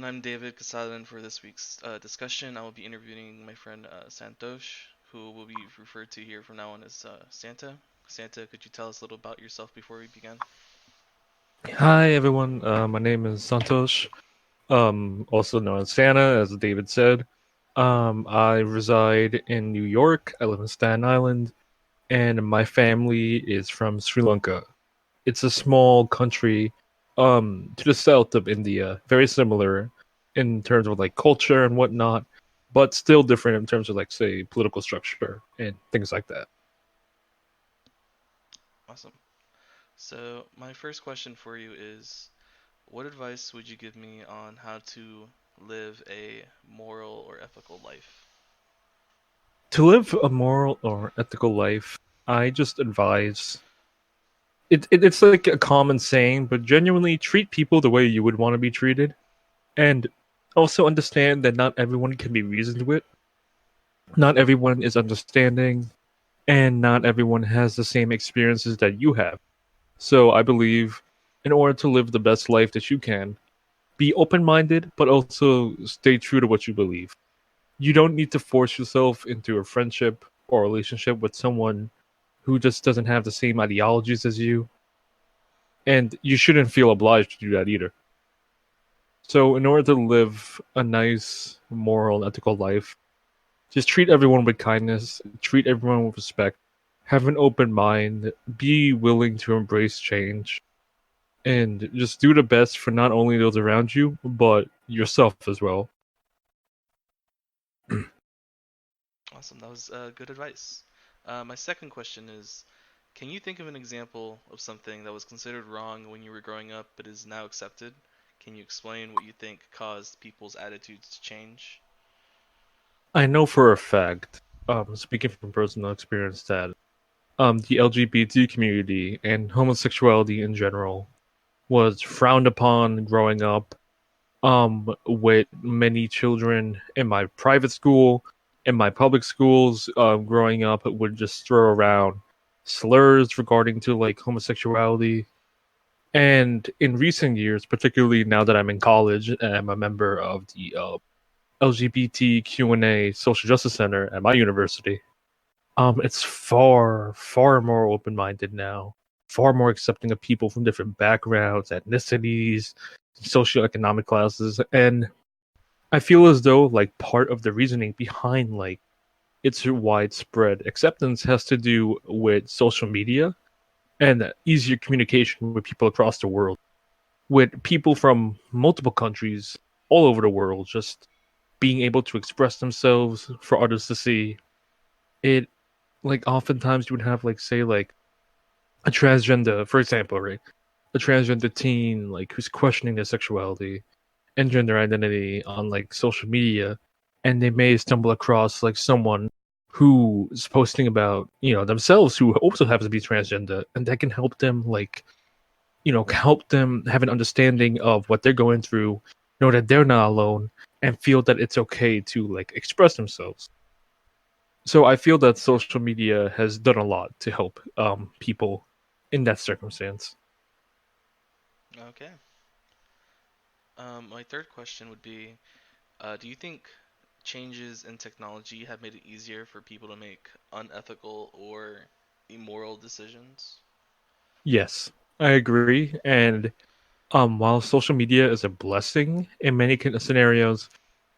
I'm David Quezada, and for this week's discussion, I will be interviewing my friend Santhosh, who will be referred to here from now on as Santa. Santa, could you tell us a little about yourself before we begin? Hi everyone, my name is Santhosh, also known as Santa, as David said. I reside in New York. I live in Staten Island, and my family is from Sri Lanka. It's a small country, to the south of India, very similar in terms of like culture and whatnot, but still different in terms of like say political structure and things like that. Awesome. So, my first question for you is, what advice would you give me on how to live a moral or ethical life? To live a moral or ethical life, I just advise it's like a common saying, but genuinely treat people the way you would want to be treated, and also understand that not everyone can be reasoned with. Not everyone is understanding, and not everyone has the same experiences that you have. So I believe, in order to live the best life that you can, be open-minded, but also stay true to what you believe. You don't need to force yourself into a friendship or relationship with someone who just doesn't have the same ideologies as you, and you shouldn't feel obliged to do that either. So, in order to live a nice, moral, ethical life, just treat everyone with kindness, treat everyone with respect, have an open mind, be willing to embrace change, and just do the best for not only those around you, but yourself as well. Awesome, that was good advice. My second question is, can you think of an example of something that was considered wrong when you were growing up but is now accepted? Can you explain what you think caused people's attitudes to change? I know for a fact, speaking from personal experience, that the LGBT community and homosexuality in general was frowned upon growing up, with many children in my private school, in my public schools, growing up, would just throw around slurs regarding to like homosexuality. And in recent years, particularly now that I'm in college and I'm a member of the LGBTQ&A Social Justice Center at my university, it's far, far more open-minded now, far more accepting of people from different backgrounds, ethnicities, socioeconomic classes, and I feel as though like part of the reasoning behind like its widespread acceptance has to do with social media and easier communication with people across the world, with people from multiple countries all over the world just being able to express themselves for others to see. It like oftentimes you would have like say like a transgender, for example, right? A transgender teen like who's questioning their sexuality and gender identity on like social media, and they may stumble across like someone who is posting about themselves who also happens to be transgender, and that can help them like help them have an understanding of what they're going through, know that they're not alone, and feel that it's okay to like express themselves. So I feel that social media has done a lot to help people in that circumstance. Okay. My third question would be, do you think changes in technology have made it easier for people to make unethical or immoral decisions? Yes, I agree. And while social media is a blessing in many scenarios,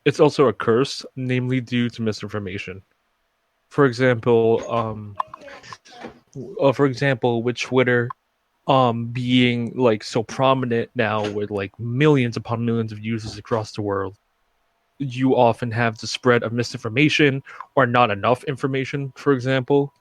it's also a curse, namely due to misinformation. For example, with Twitter, being like so prominent now with like millions upon millions of users across the world, you often have the spread of misinformation or not enough information. For example,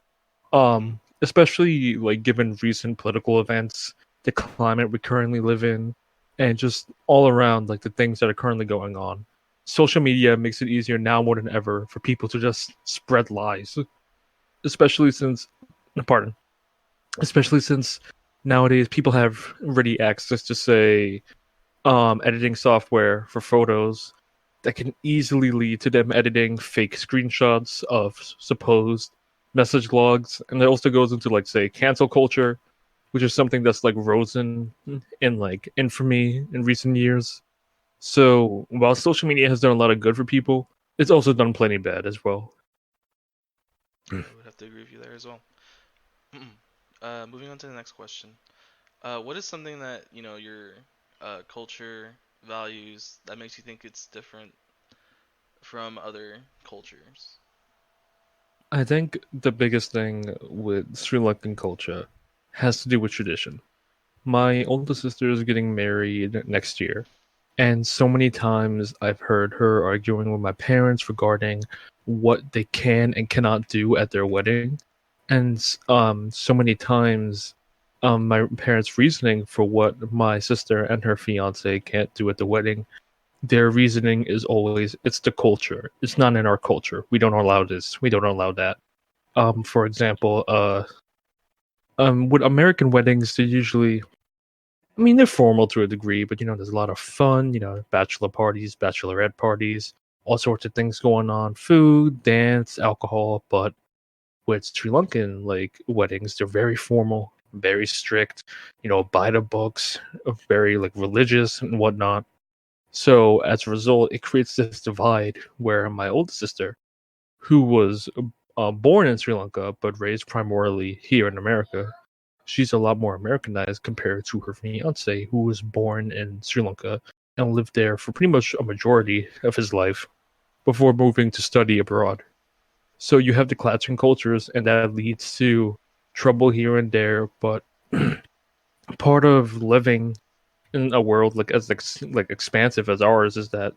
Mm-hmm. especially like given recent political events, the climate we currently live in, and just all around like the things that are currently going on. Social media makes it easier now more than ever for people to just spread lies, especially since, pardon, especially since nowadays people have ready access to say editing software for photos that can easily lead to them editing fake screenshots of supposed message logs. And it also goes into like say cancel culture, which is something that's like risen in like infamy in recent years. So while social media has done a lot of good for people, it's also done plenty bad as well. I would have to agree with you there as well. Moving on to the next question. What is something that your culture values that makes you think it's different from other cultures? I think the biggest thing with Sri Lankan culture has to do with tradition. My older sister is getting married next year, and so many times I've heard her arguing with my parents regarding what they can and cannot do at their wedding. And so many times, my parents' reasoning for what my sister and her fiance can't do at the wedding, their reasoning is always it's the culture. It's not in our culture. We don't allow this. We don't allow that. For example, with American weddings, they're usually, I mean, they're formal to a degree, but there's a lot of fun, bachelor parties, bachelorette parties, all sorts of things going on, food, dance, alcohol. But with Sri Lankan like weddings, they're very formal, very strict, by the books, very like religious and whatnot. So as a result, it creates this divide where my older sister, who was born in Sri Lanka but raised primarily here in America, she's a lot more Americanized compared to her fiance, who was born in Sri Lanka and lived there for pretty much a majority of his life before moving to study abroad. So you have the clashing cultures, and that leads to trouble here and there. But part of living in a world like as like expansive as ours is that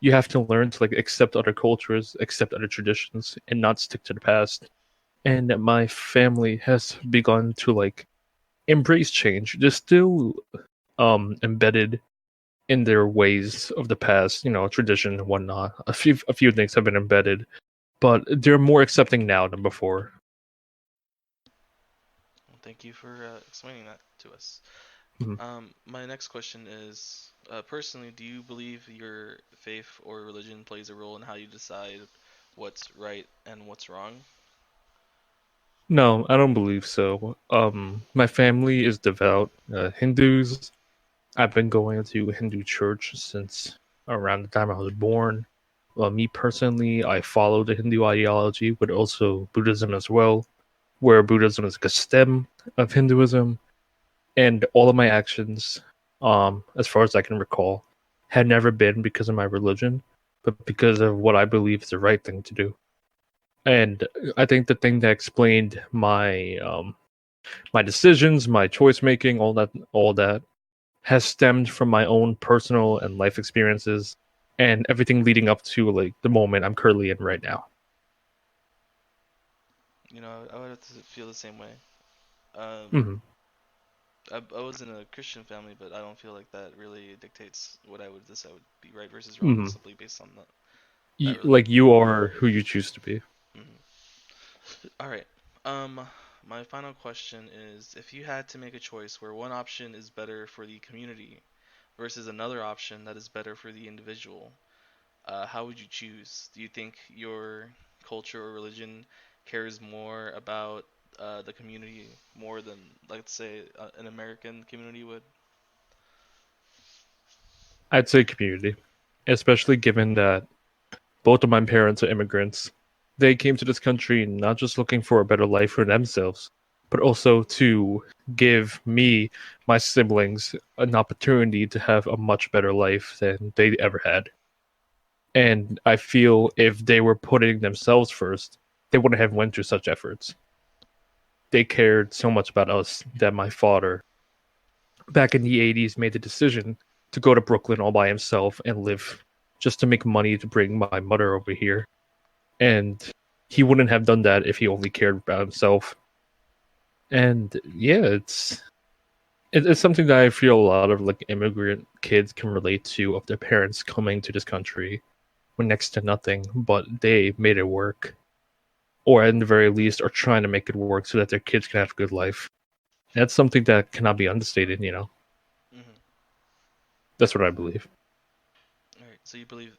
you have to learn to like accept other cultures, accept other traditions, and not stick to the past. And my family has begun to like embrace change. They're still embedded in their ways of the past, tradition and whatnot. A few things have been embedded, but they're more accepting now than before. Well, thank you for explaining that to us. Mhm. My next question is, personally, do you believe your faith or religion plays a role in how you decide what's right and what's wrong? No, I don't believe so. My family is devout Hindus. I've been going to Hindu church since around the time I was born. Well, me personally, I follow the Hindu ideology, but also Buddhism as well, where Buddhism is like a stem of Hinduism, and all of my actions, as far as I can recall, had never been because of my religion, but because of what I believe is the right thing to do. And I think the thing that explained my decisions, my choice making, all that has stemmed from my own personal and life experiences and everything leading up to like the moment I'm currently in right now. I would have to feel the same way. Um, Hmm. I was in a Christian family, but I don't feel like that really dictates what I would decide would be right versus wrong, Hmm. simply based on that religion. Like you are who you choose to be. Hmm. All right. Um, my final question is, if you had to make a choice where one option is better for the community versus another option that is better for the individual, how would you choose? Do you think your culture or religion cares more about the community more than, let's say, an American community would? I'd say community, especially given that both of my parents are immigrants. They came to this country not just looking for a better life for themselves, but also to give me, my siblings, an opportunity to have a much better life than they ever had. And I feel if they were putting themselves first, they wouldn't have went through such efforts. They cared so much about us that my father, back in the 80s, made the decision to go to Brooklyn all by himself and live just to make money to bring my mother over here. And he wouldn't have done that if he only cared about himself. And yeah, it's something that I feel a lot of like immigrant kids can relate to of their parents coming to this country with next to nothing, but they made it work, or at the very least are trying to make it work so that their kids can have a good life. That's something that cannot be understated. Hmm. That's what I believe. All right. So you believe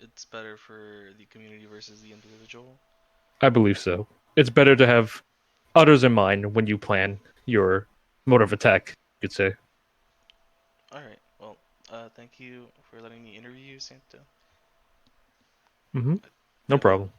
it's better for the community versus the individual? I believe so. It's better to have others in mind when you plan your mode of attack, you could say. All right. Well, Thank you for letting me interview you, Santa. Hmm. I, No I hope problem.